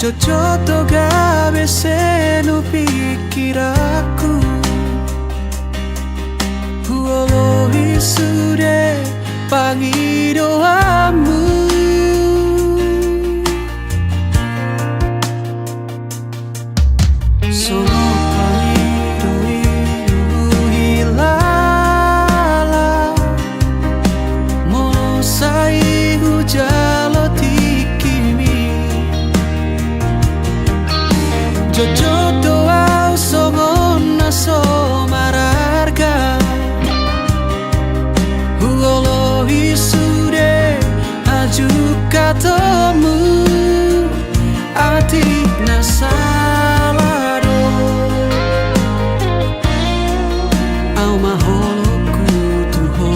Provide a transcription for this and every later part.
Jojo gawe seno pikir aku Huolo isude pangidoamu Sono pangido hilala Mosai hujalo tikimi Jojo doa songona somararga Huolo isude aju katamu Ati nasalado Au maholo kutuho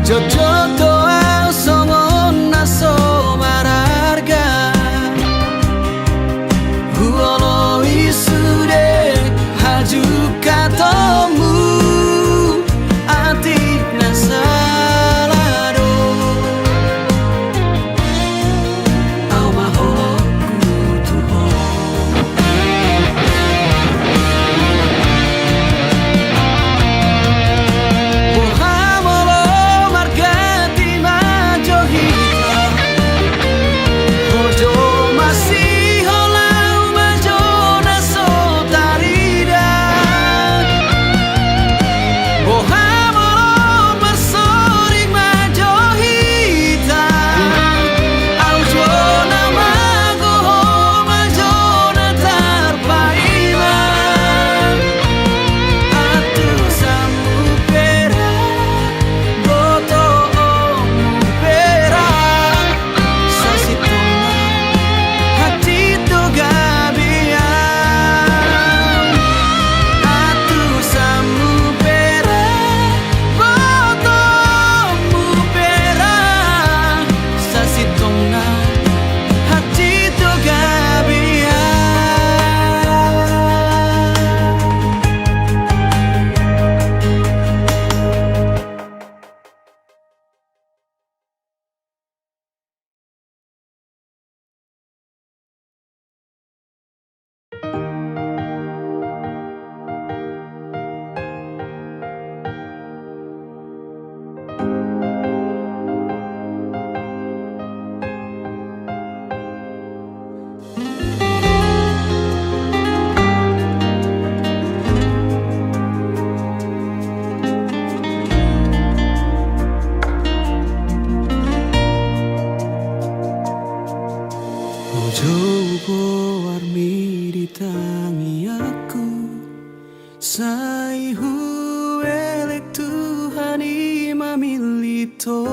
Jojo doa songona somararga Huolo isude haju katamu Ati nasalado Au maholo kutuho Coba armi ditangi aku Sai huelek Tuhan imamilito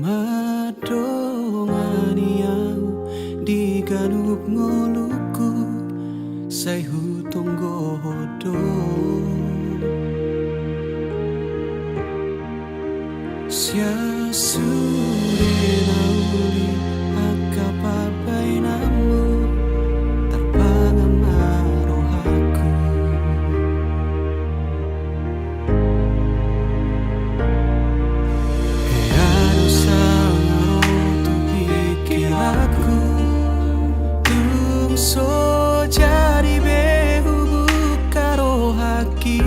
Madongani au diganup ngoluku Sai hutong godo Manusia sudah nauli akapapai namu terpangamaroh aku. Ado sangaro tu pikir aku tungso jadi behu bukaro haki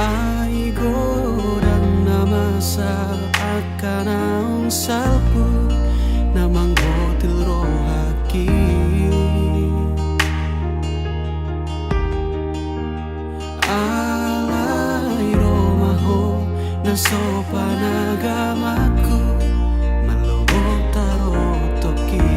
aigo akan naung salpu namang gotil rohaki alai romaho na sopan agamaku malobok tarotoki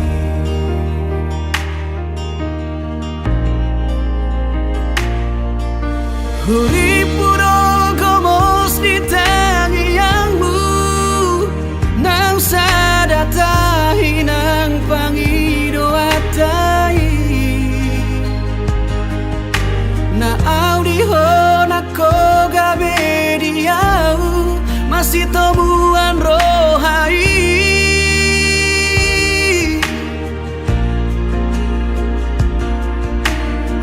huri puro gomos di tangiangmu sadatahi nang pangidoatai na audiho na kogabe diau masih tomuan rohai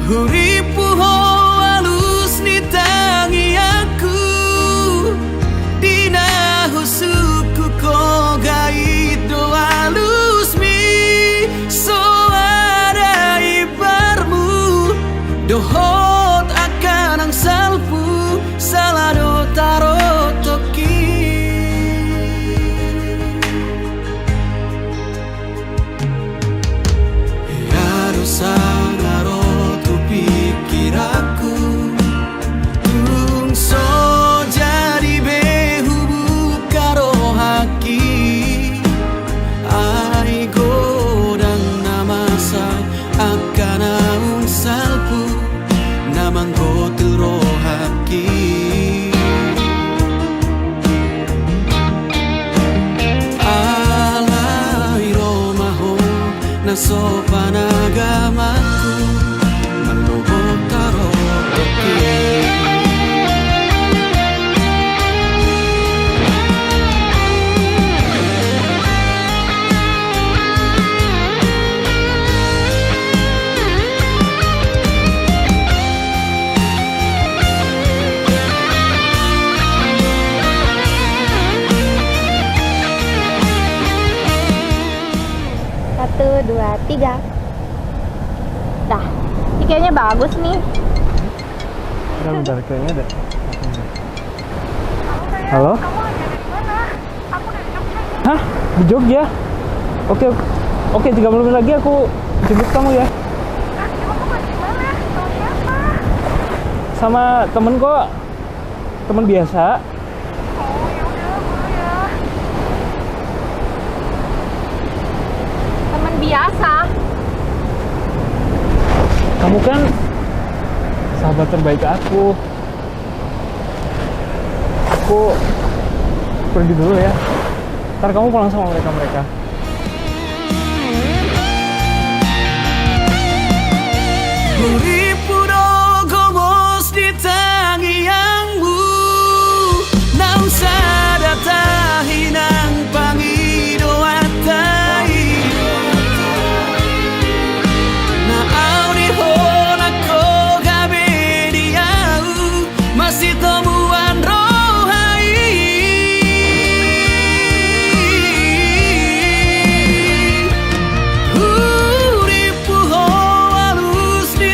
huripuho alus ni tangi aku dina husuku kogai halus mi so ada ibarmu dohot akan ang salpu salado tarotoki harus sangaro tu pikir aku tungso jadi behu bukaro haki akan naung salpu namang gotil rohaki alai romaho na sopan agamaku malobok tarotoki. Satu, dua, tiga. Dah, ini kayaknya bagus nih. Bentar, kayaknya ada. Halo? Kamu ada di mana? Aku dari Jogja. Hah? Di Jogja? Oke, 30 menit lagi aku jemput kamu ya. Kamu di mana? Sama siapa? Sama temen kok. Temen biasa. Oh, yaudah, boleh ya. Teman biasa. Kamu kan sahabat terbaik aku. Aku pergi dulu ya. Ntar kamu pulang sama mereka-mereka. Huripuro gomos di tangiangmu nang sadatahi nang pangidoatai na audiho na kogabe diau masih tomuan rohai huripuho alus di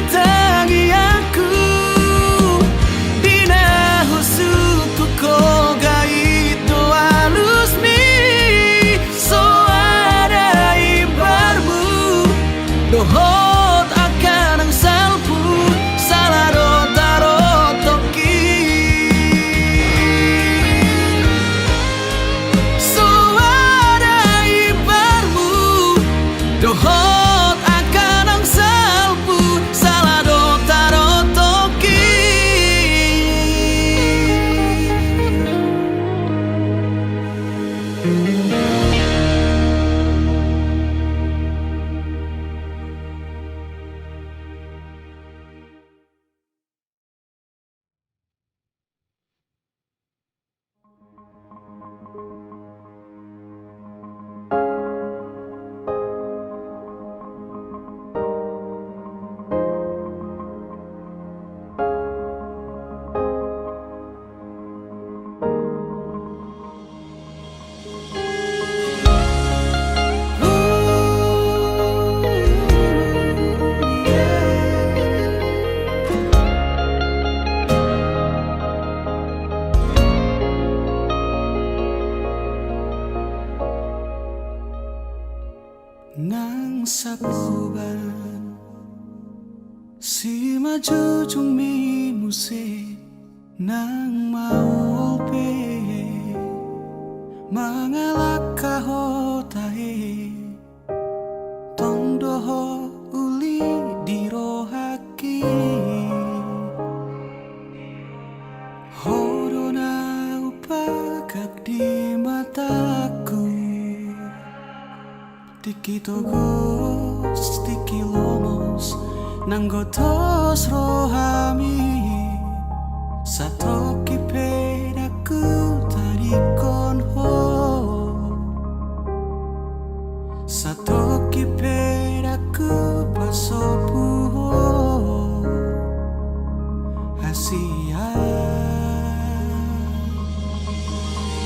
Si maju jung mi muse nang mau pe mangalak kahotae tong doho uli dirohaki horona upagak di mataku tiki togos tiki lomos nanggotos rohami satoki pedaku tarikon ho satoki pedaku pasopu ho hasia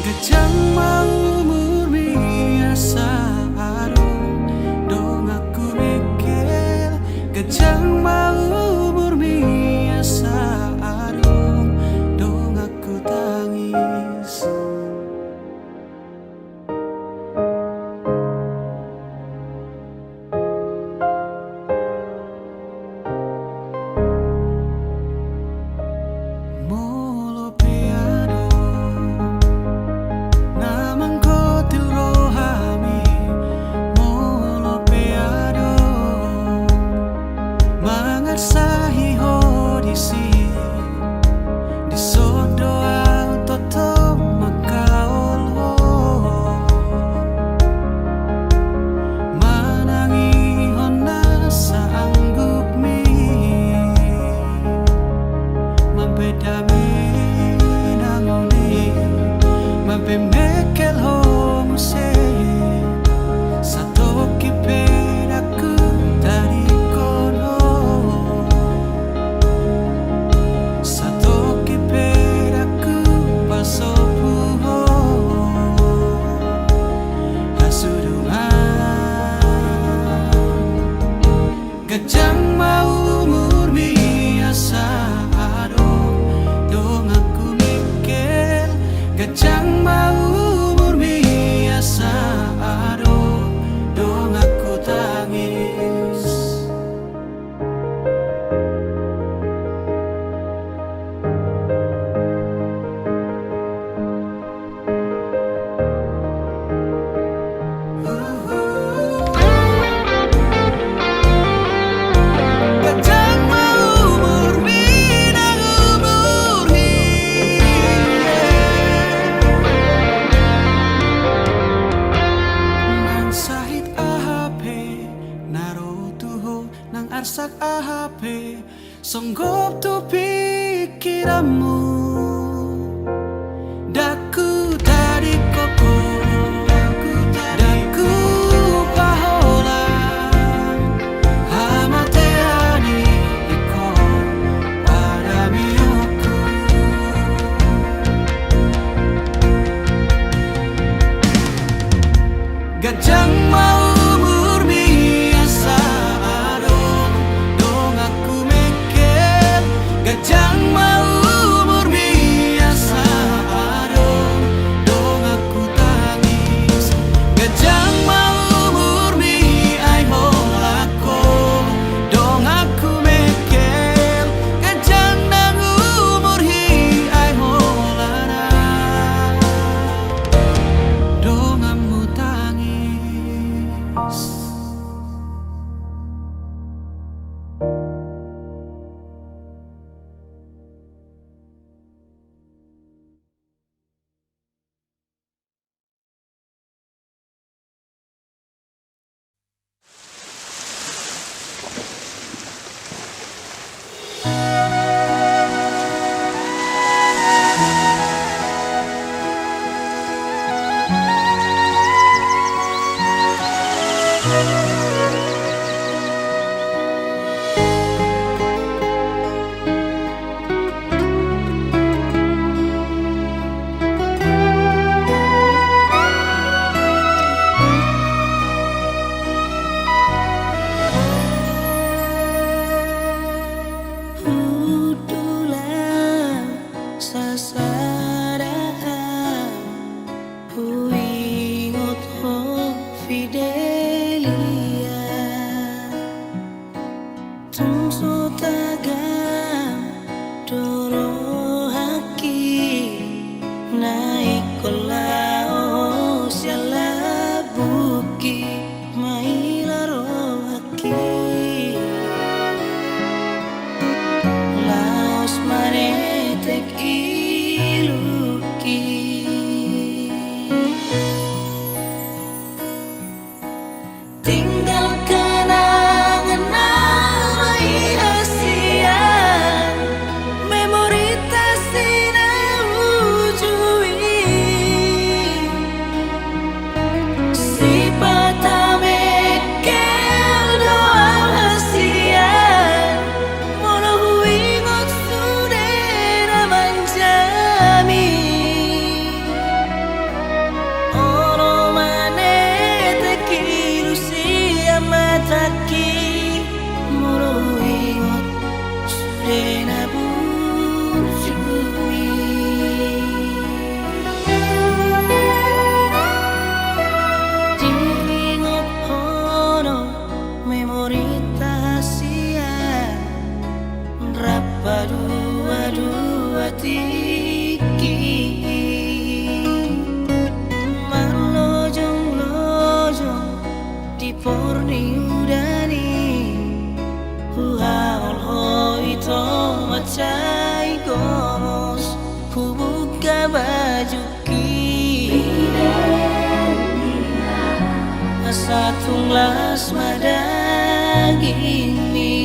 gajang mau murmi asa arung dong aku mikir gajang mau murmi asa arung dong aku tangis molo peado namang kotil rohami molo peado mangarsahi hodisi di sodo autoto makaol ho manangi hona sa anggup mi mabedami nangoni mabemekel ho muse satoki pedaku dari kono satoki pedaku pasopu ho hasurungan gajang mau murmi asa adong dong aku mikir gajang mau murmi asa adong dong aku tangis gajang mau murmi nang umurhi nang sahit ahape naro tuho nang arsak ahape songgop tu pikiranmu daku dari koko daku pahola hamateani iko pada mioku gajang mau murmi asa adong dong aku mikir gajang mau murmi sudah nabur cumi. Diingat hono memori tasia rapa dua tiki marlojong di porni udani huhaol hoi to macai gos hubuka baju ki asa tunglas madaging mi.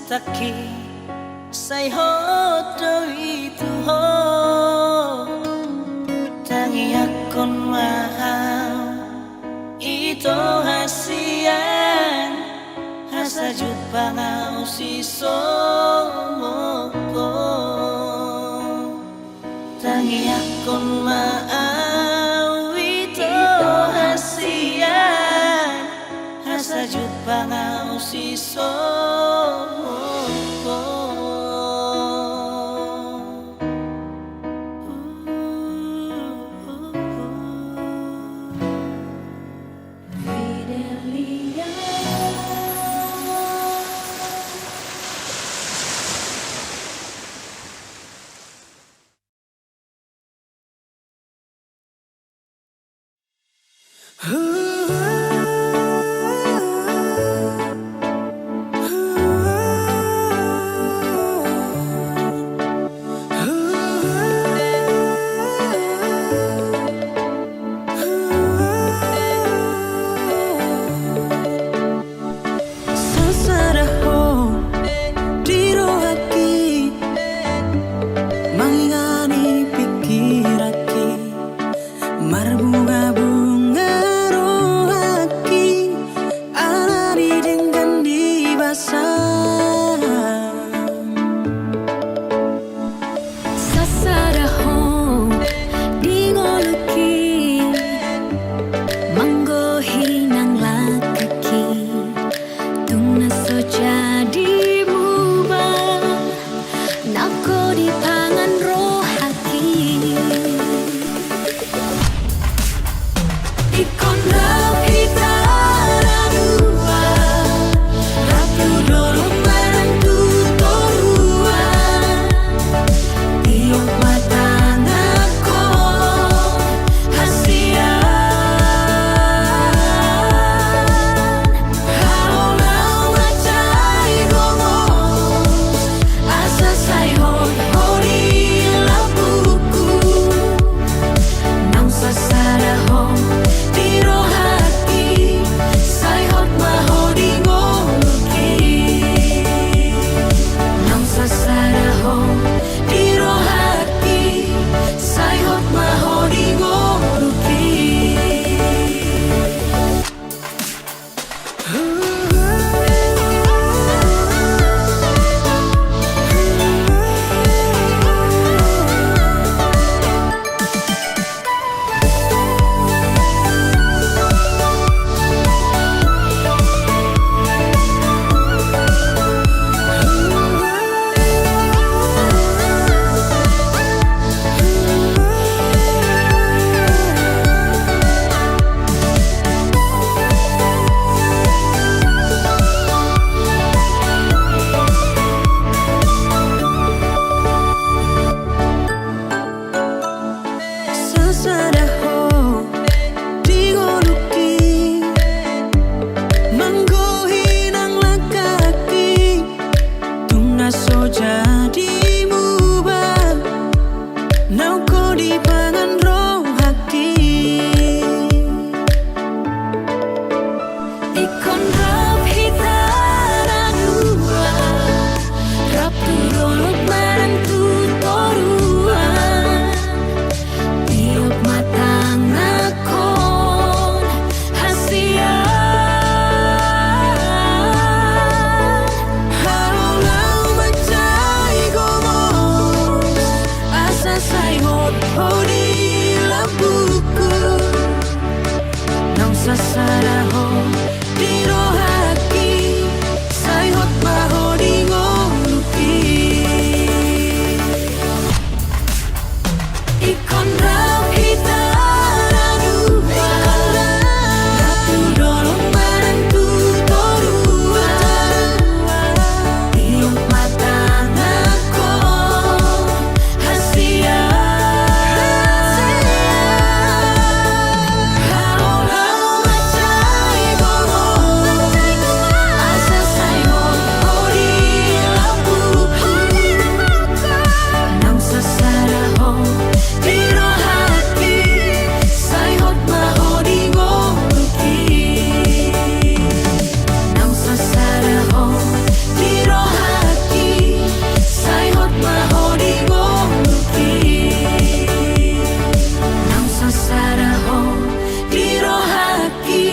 Taki say hodo itu ho tangi akon mahal itu hasian hasa jupa ngau si somoko tangi akon mahal itu hasian hasa jupa ngau si somoko. Nauko di pangan roh hati Ikon rap hitara dua Rap turolok marang tutorua Tiup matang nakon hasia Halau macai gomos Asa sayot hodi lampuku Nau sasaraho di rohaki Sayot bahodi ngoluki Ikon rap hitara dua Ratu dolong barang tutorua Tiup mata nakon hasia Halau macai gomos Asa sayot hodi lampuku Nang sasaraho di rohaki Sayot mahodi ngoluki Nang sasaraho di rohaki Sayot mahodi ngoluki Nang sasaraho di rohaki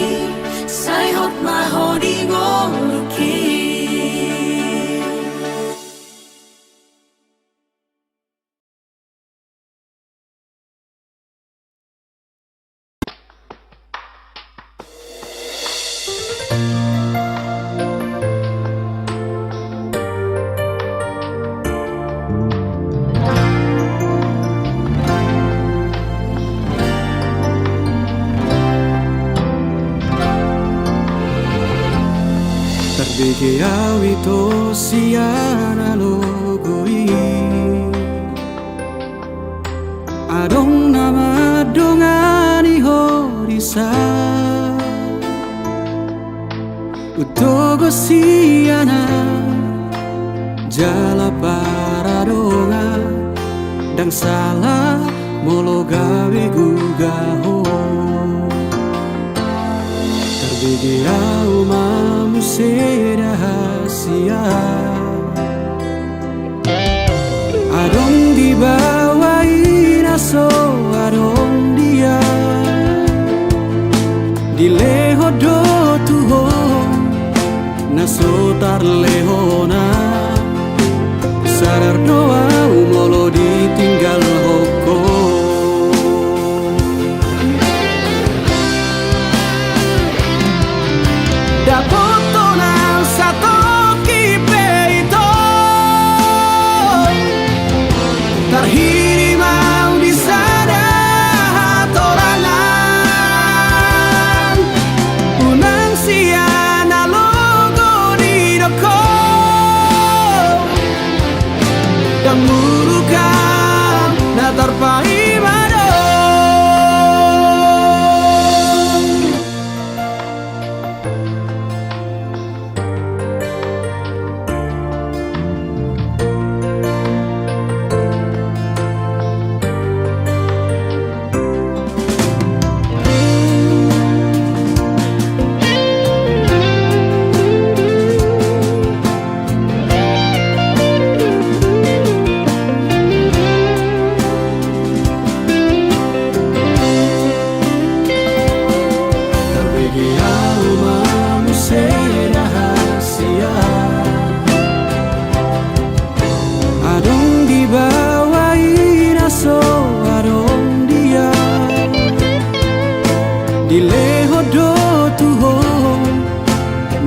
Sayot mahodi ngoluki Terbigi awito siana logoi Adong nama dongani horisa Utogo siana Jala paradonga Dang salah molo gawe gugaho Terbigi mamu rahasia Adong dibawain aso adong dia Di leho do tuho Naso tar lehona Sadar doa umolo ditinggal hoko Dapoto nang satu kipe itu Terhiri mau di sana torangan Unang siana logo di doko Dan murukan na terpaimado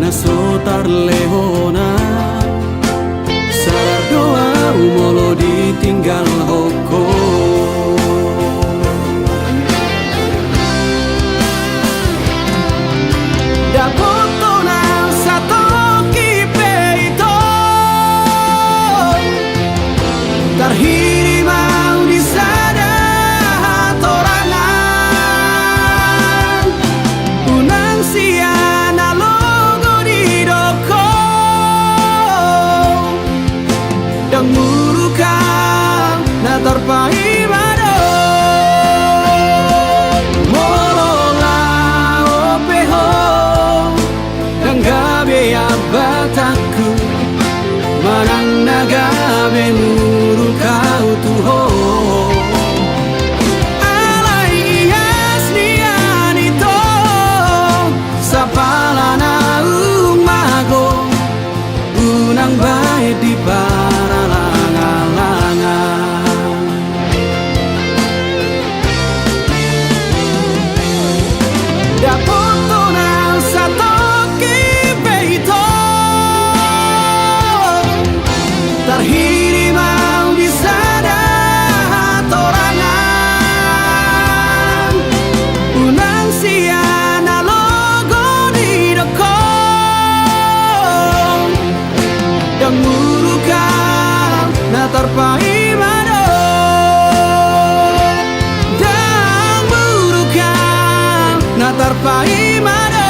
Sotar lehona Sadar doa umolo ditinggal hoko Dapoto nang satu kipe itu Terhiri mau di sana torangan Unang siana logo di doko terpaimado.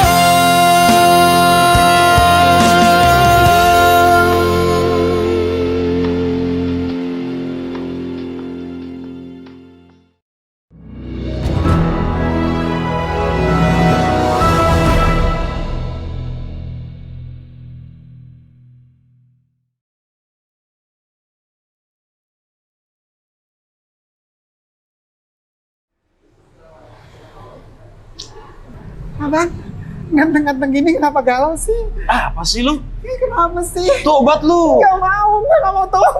Abang, ganteng-ganteng gini kenapa galau sih? Apa sih lu? Ini kenapa sih? Tuh obat lu. Gak mau, gue gak mau tobat.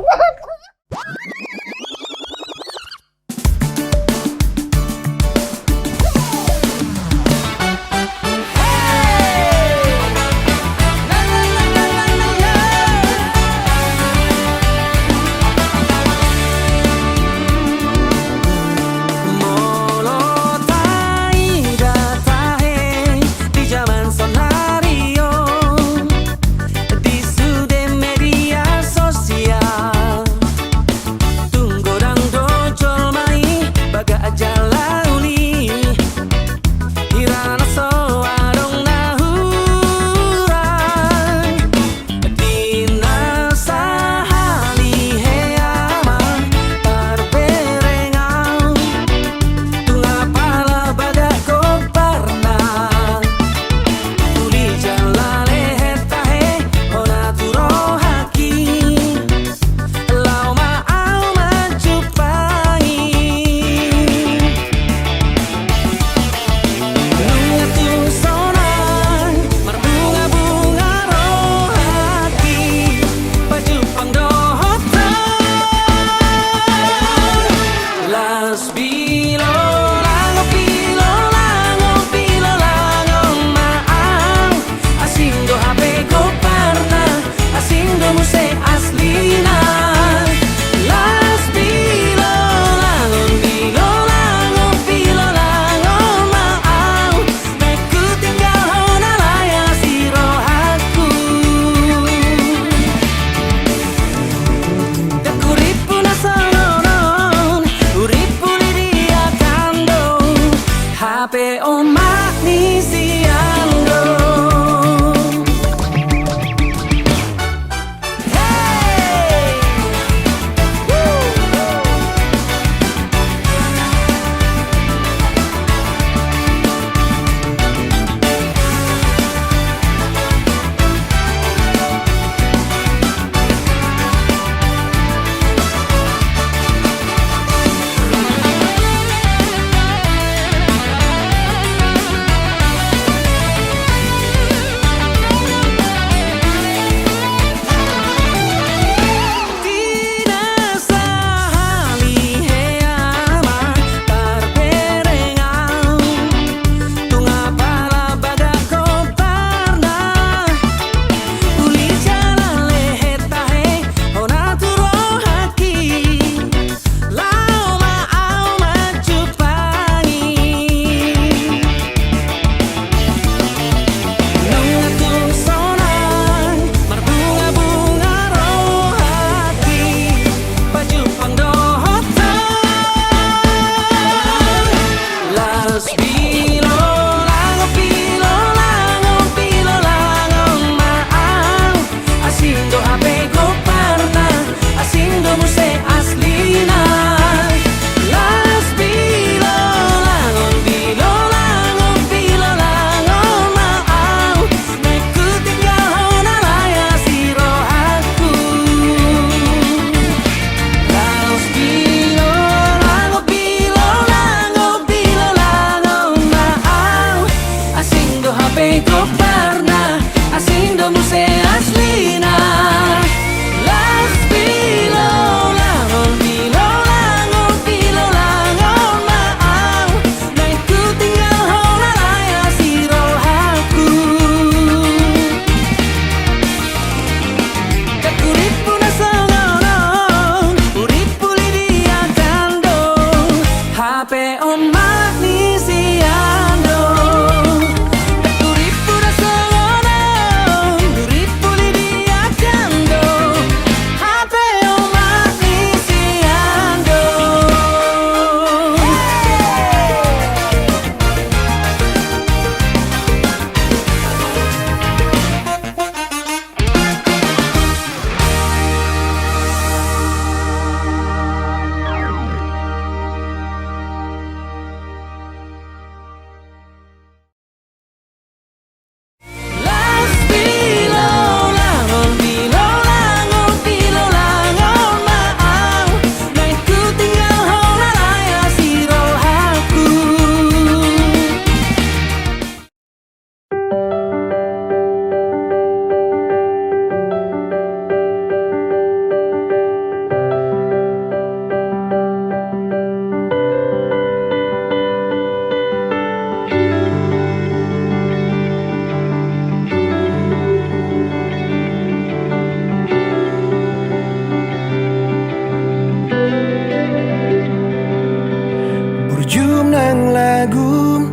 lagu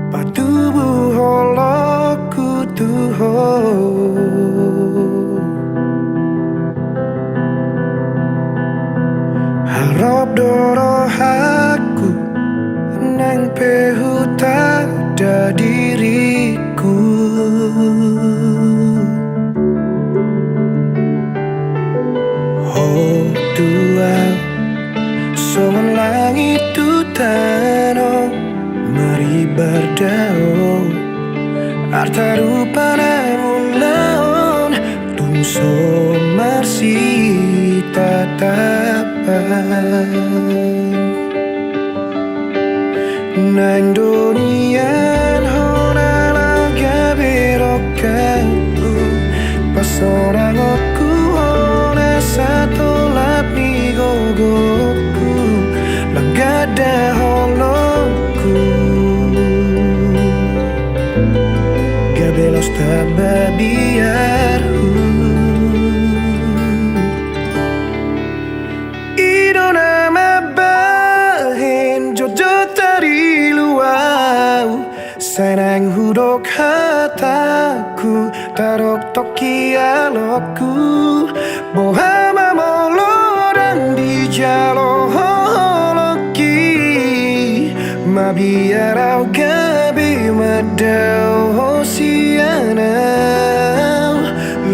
patubu holoku tuho harap doro aku nang pehuta da diriku oh Tuhan soman langit tutano mari berdao arta rupa namun laon tumso marsi tatapan nang donian hona laga berokanku pas orang aku hona satu lapi gogoku langgada holoku gabelos tababiarku idona mabahin jojo tari luau senang hudok hataku tarok toki alokku bohama molo dan di jalo holoki mabiarau gabi madau hosianau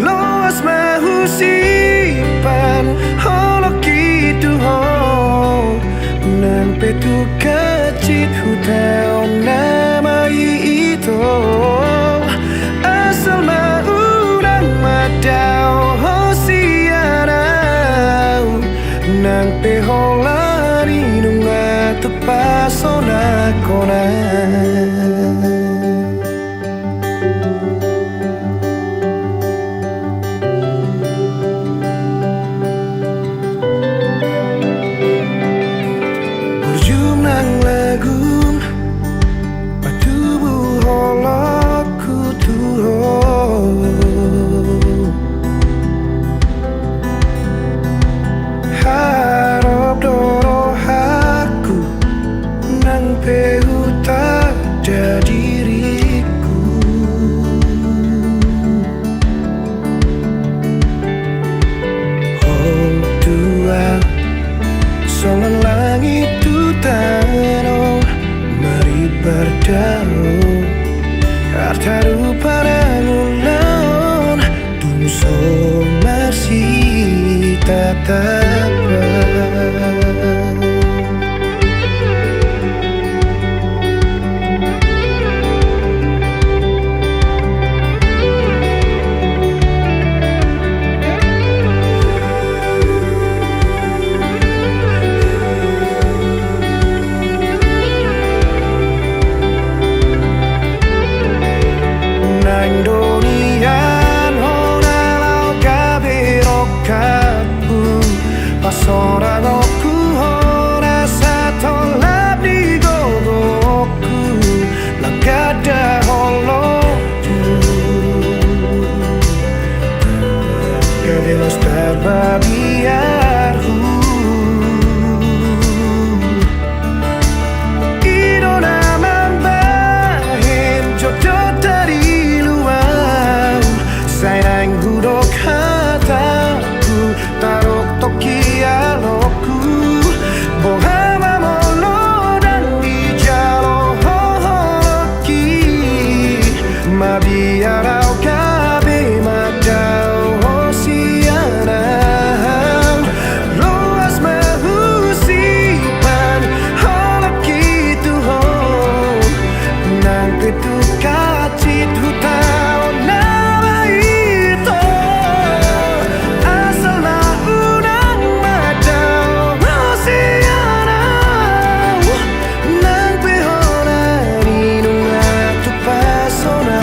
loas mahusipan holoki tuho nang petu kacit hutau nama itu asal maurang madau hosianau nang peholani nunga tepasona kona berjumlah lagu patubu holoku tuho harap doro aku nang pehuta da diriku oh Tuhan soman langit tutano mari berdao arta rupa nangunaon tumso marsi tatapan nang donian hona lau gaberokapu pas orang aku hona satolap di gogoku langkada holoku gabelos tababiarku idona mambahin jodoh dari luar sayang hudok hataku tarok toki alokku bohama molo dan di jalo holoki mabiarau kabe madau hosianau loas mahusipan holoki tuho nang petu kacit hutau nama itu asal naunang madau hosianau nang pehonani nunga tu pasona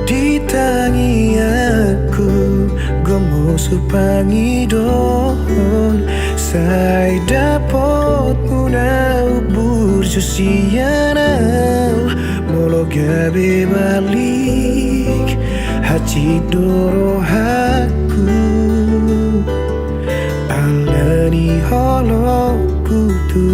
ditangi aku gomo supangi dohon sai dapot munau burjusianau molo gabe balik hati doro aku ala Di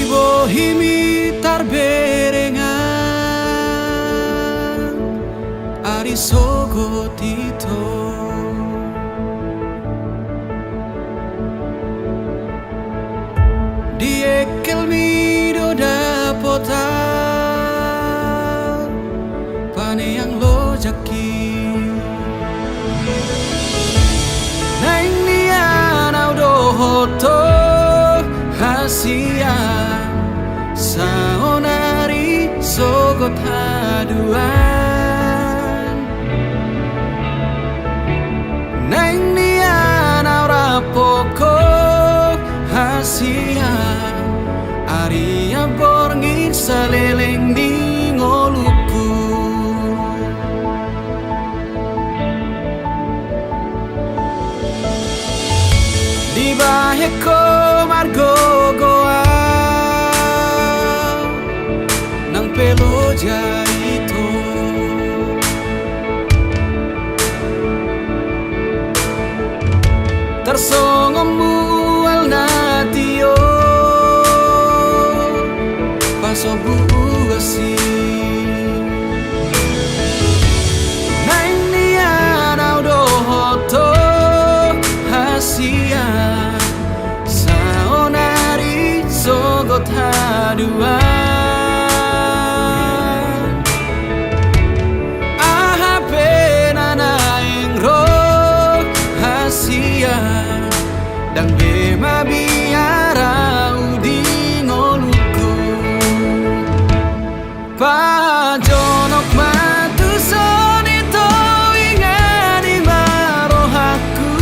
bohimi tarberengan Ari sogo tito Di ekel mi do dapota Pane yang lo jaki Neng nian au do hoto Hasia saonari sogot haduan Neng nian aura poko hasia Aria borngin saleleng di ngoluku Di baheko margo goa Nang pelo jaito Tersongomu al natio Pasobu asi Nang nian au do hoto hasia Saonari sogot haduan Aha penana ro hasia Dan bema biara udi ngoluku Pajonok matu sonito ingani marohaku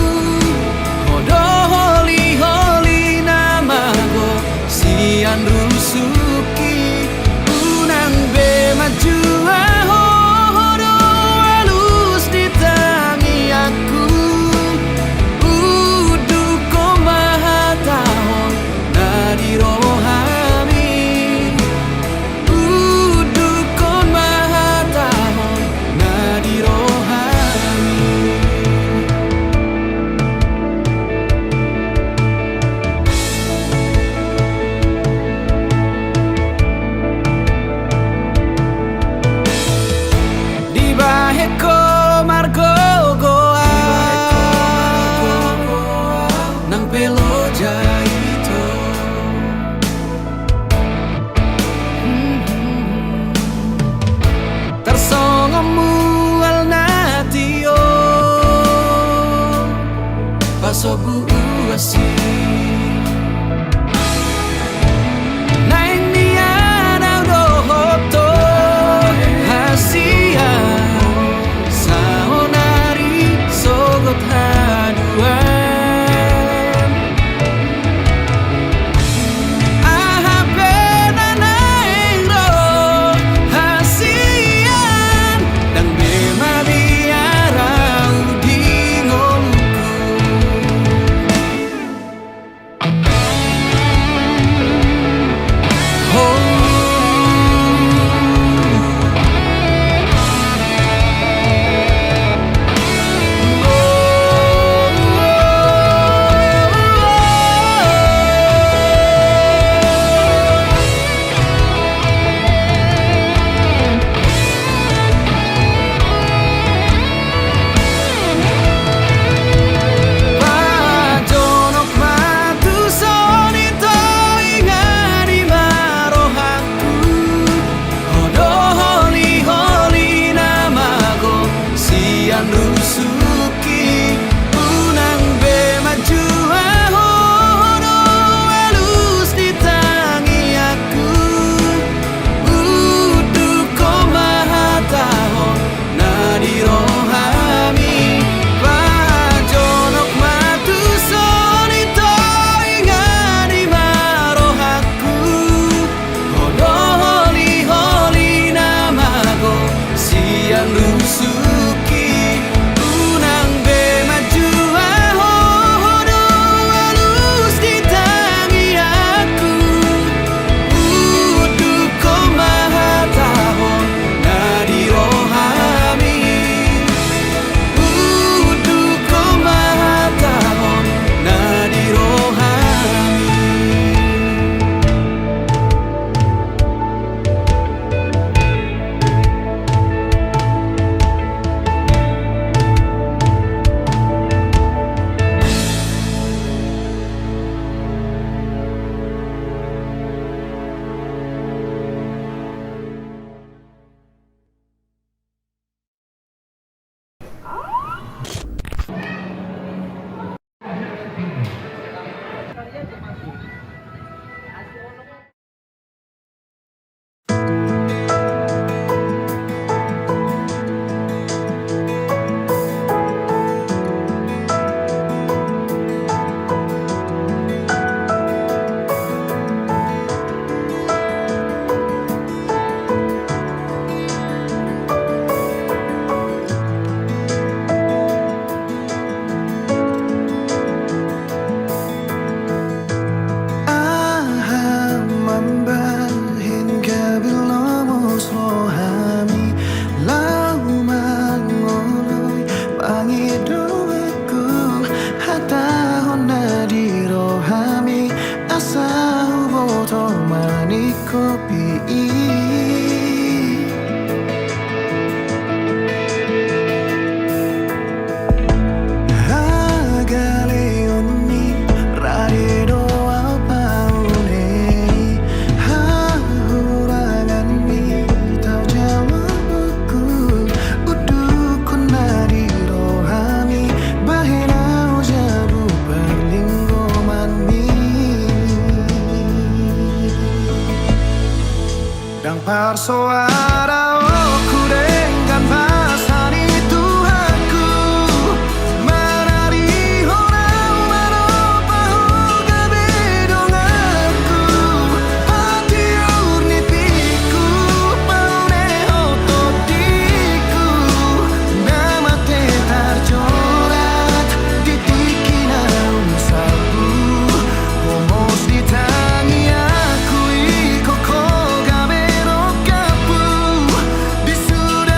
Hodo holi namago sian rusuki Unang bema jua hodo halus di tangi aku Udu koma tahon nadi rohami Udu koma tahon nadi rohami Di baheko margo goa Nang pelo jaito Tersongomu al natio Pasobu asi Nang nian au do hoto hasia Saonari sogot haduan Aha penana ro hasian Dan bema biara udi ngoluku So ada okurengan pasani Tuhanku Marari orang maropahoga bedonganku Hati urnipiku paune ototiku Nama tetar corat di tikina usabu Omos di tangi aku iko koga berokapu Di sudah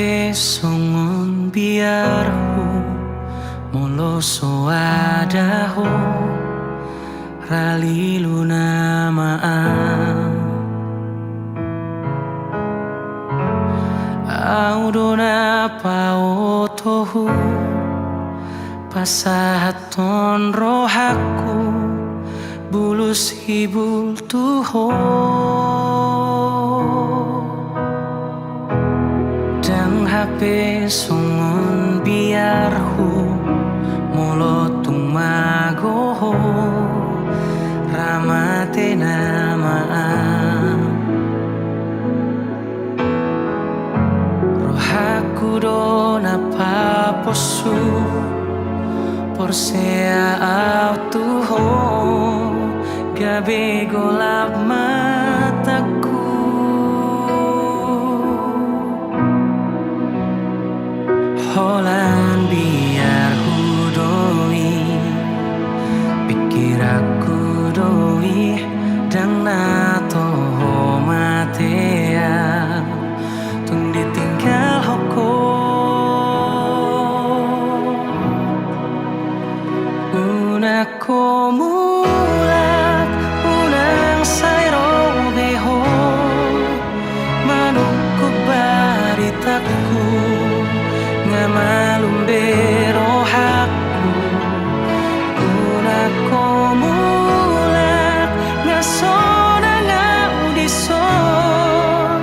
hape songon biarhu molo so adaho rali luna maam audona paotohu pasahaton rohaku bulus hibul tuho dang hape songon biarhu molotung magoho ramate namaan rohaku dona paposu porsea autuho gabe golap mataku holan biar hudoi pikir aku doi dang nato matea tung ditinggal hoko unako mulat unang sayro beho manukku baritaku ngamalum berohaku unako mulat ngasona ngaudison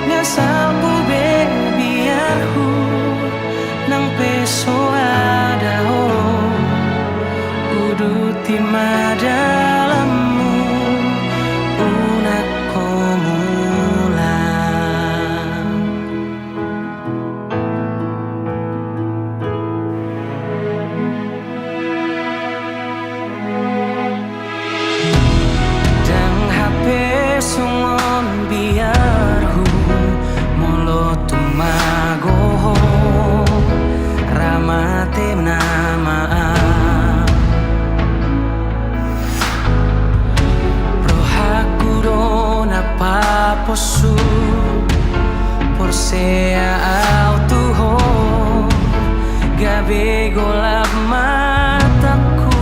ngasambu bebiarhu nang peso adaho uduti madalamu unako mulat dang hape songon biarhu molo tumagoho ramate namaan rohaku dona paposu porsea autuho gabe golap mataku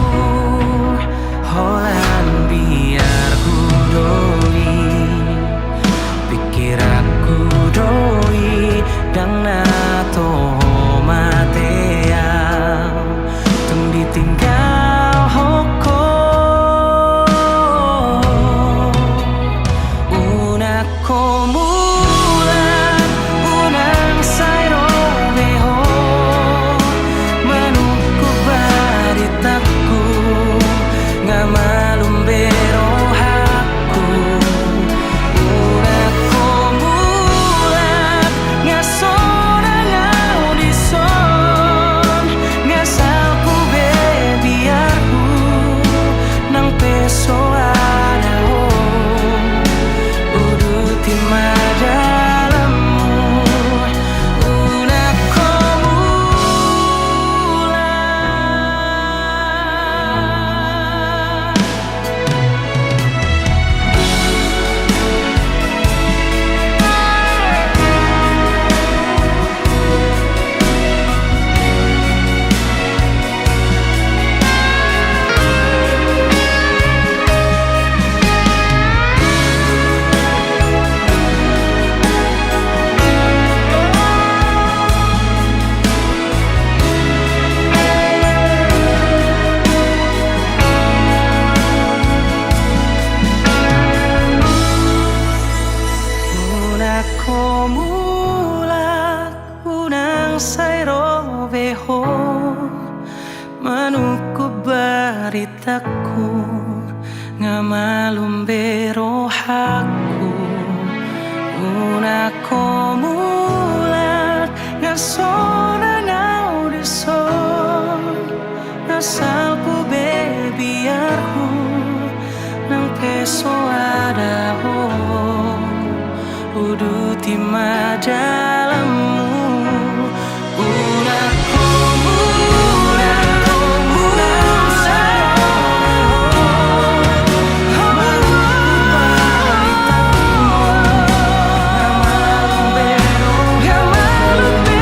holan biar hudoi pikir aku doi dang nato matea tung ditinggal hoko unako mulat unang sayro beho manukku baritaku ngamalum berohaku unako mulat ngasona ngaudison ngasalku bebiarhu nang peso adaho uduti madalamu unako mulat unako mulat unang sayro beho manukku baritaku ngamalum berohaku unako mulat ngasona ngaudison ngasalku bebiarhu nang peso adaho uduti madalamu unako mulat unang sayro beho ngamalum berohaku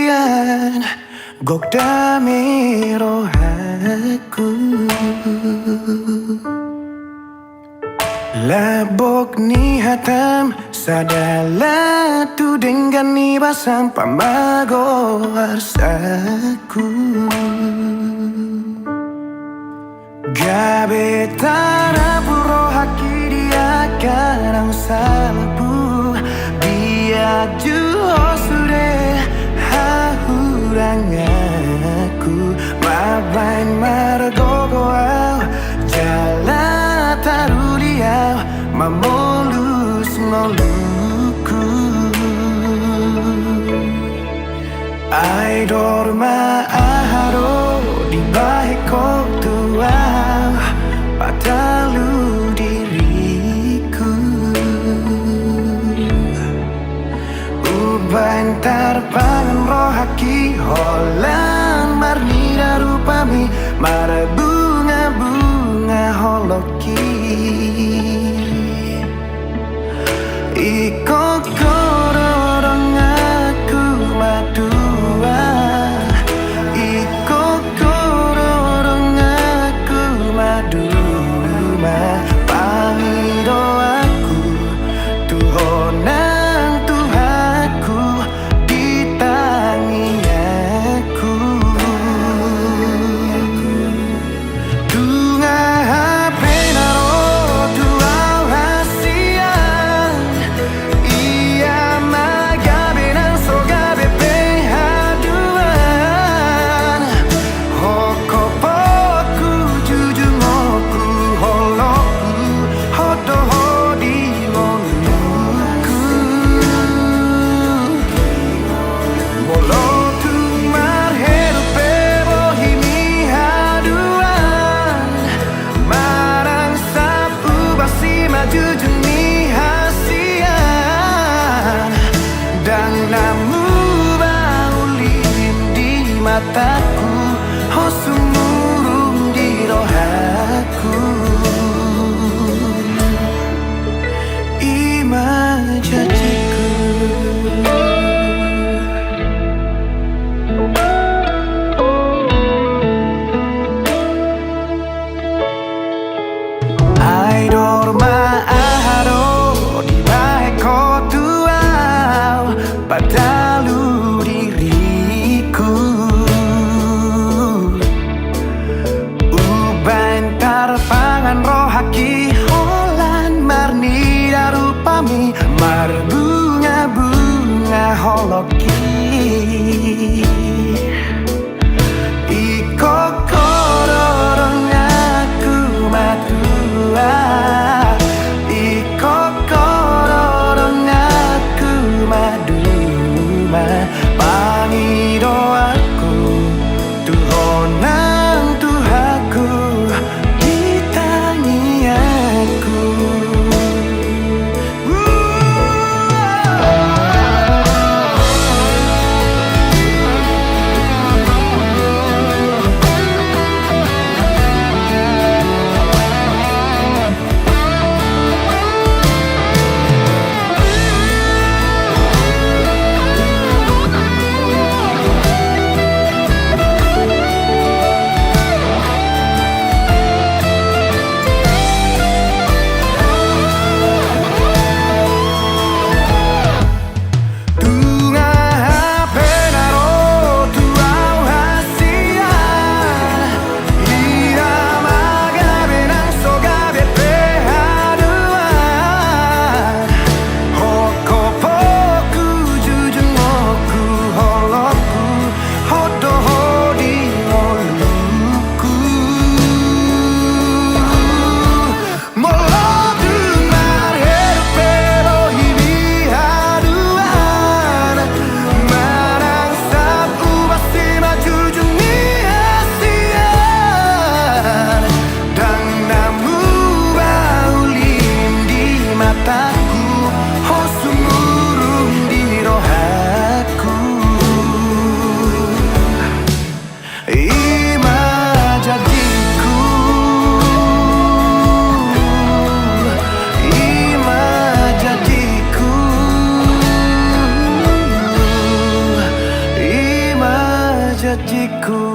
Tarurian Gok dame rohaku Labok ni hatam Sadala tu dengan ni basam Pamago harsaku Gabe tara puro haki dia karang salapu Dia juho sure hahurang aku Mabain margogo au Jala taruliau Mamolus ngoluku Ai dorma aharo di baheko tuau Patalu diriku Uban tarpangan rohaki Holan marnira rupami Mara bunga-bunga holoki Iko kororong aku madua Iko kororong aku maduma Pangiro aku Tuhonang Tuhaku Ditangi aku Tunga penaro tuau hasian Ia magabe nang sogabe pehaduan Hokopoku jujungoku holoku Hodoho di ngoluku Molotu marheru pebo himi haduan Marang sapu basi maju juni hasian Dan namu baulin di mataku Hosumurung di rohaku Ima janjiku Ai dorma aharo di baheko tuau Patalu diriku Uban tarpangan rohaki Holan marni darupami Mar bunga-bunga holoki Iko kororong aku madua Iko kororong aku maduma Pangido aku Tuhonang Tuhaku Ditangi aku janjiku.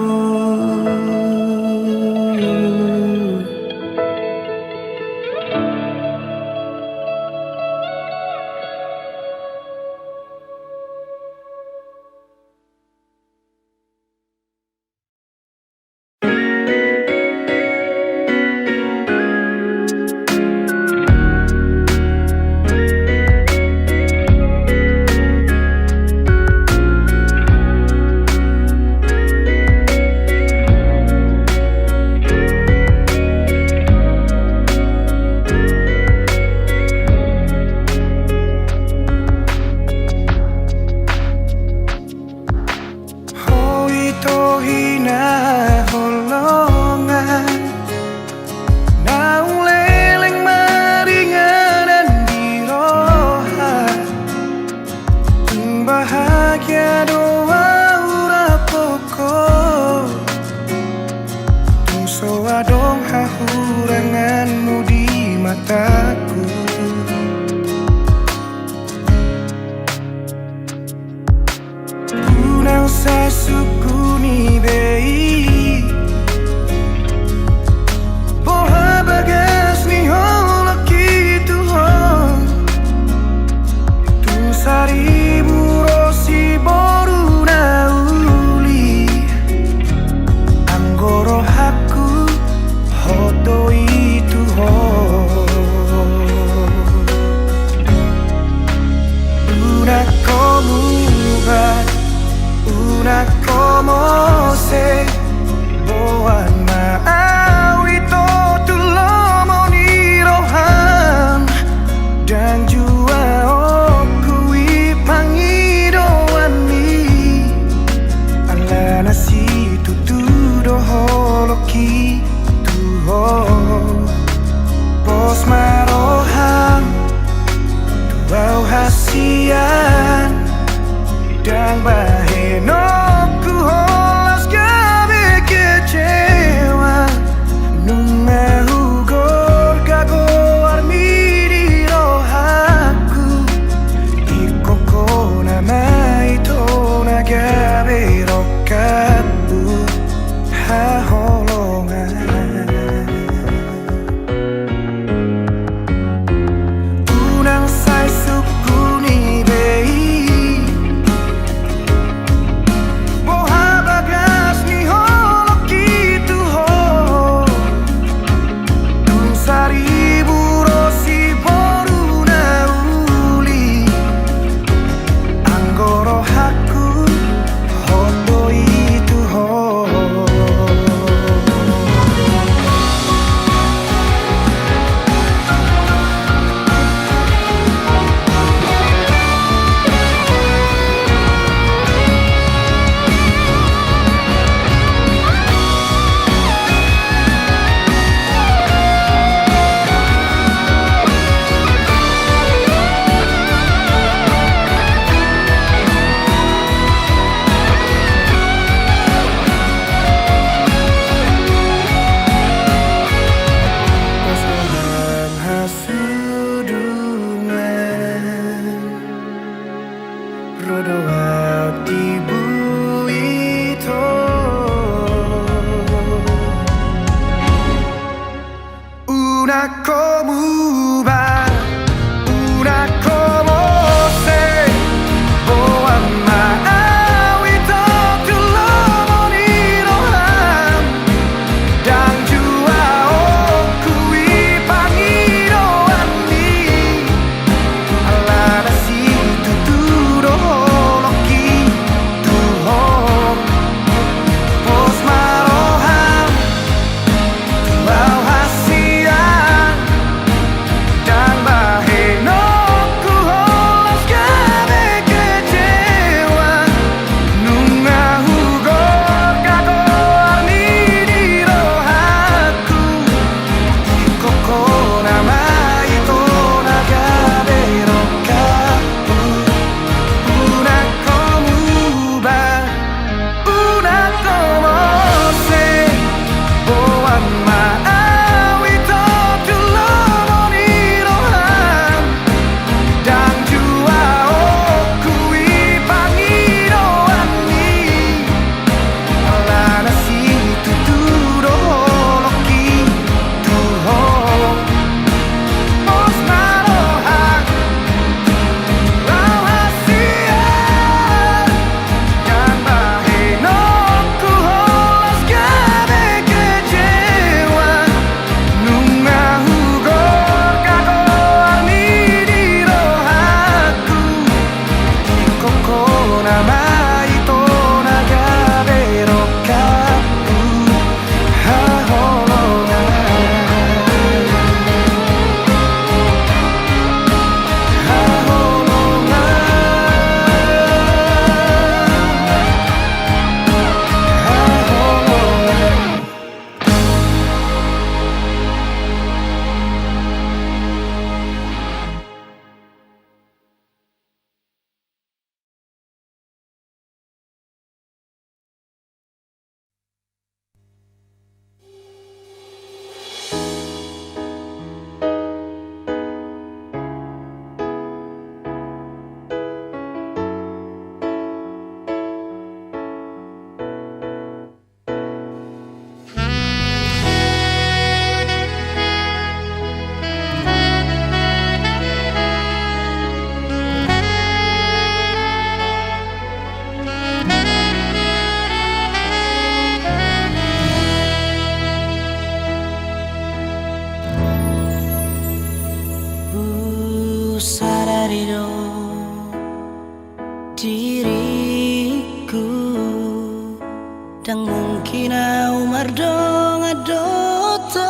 Dan mungkin umar dong adoto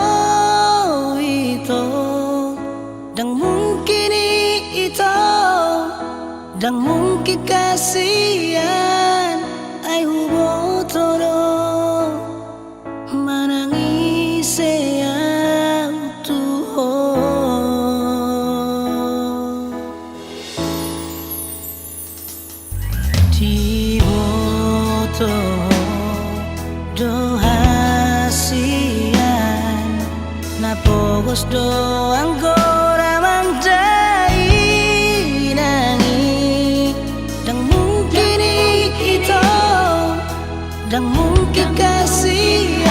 itu. Dan mungkin itu. Dan mungkin kasihan ay hubo todo manangis ang tuhod. Di boto do hasian na pogos do anggora mandai nangi. Dan mungkin itu. Dan mungkin kasih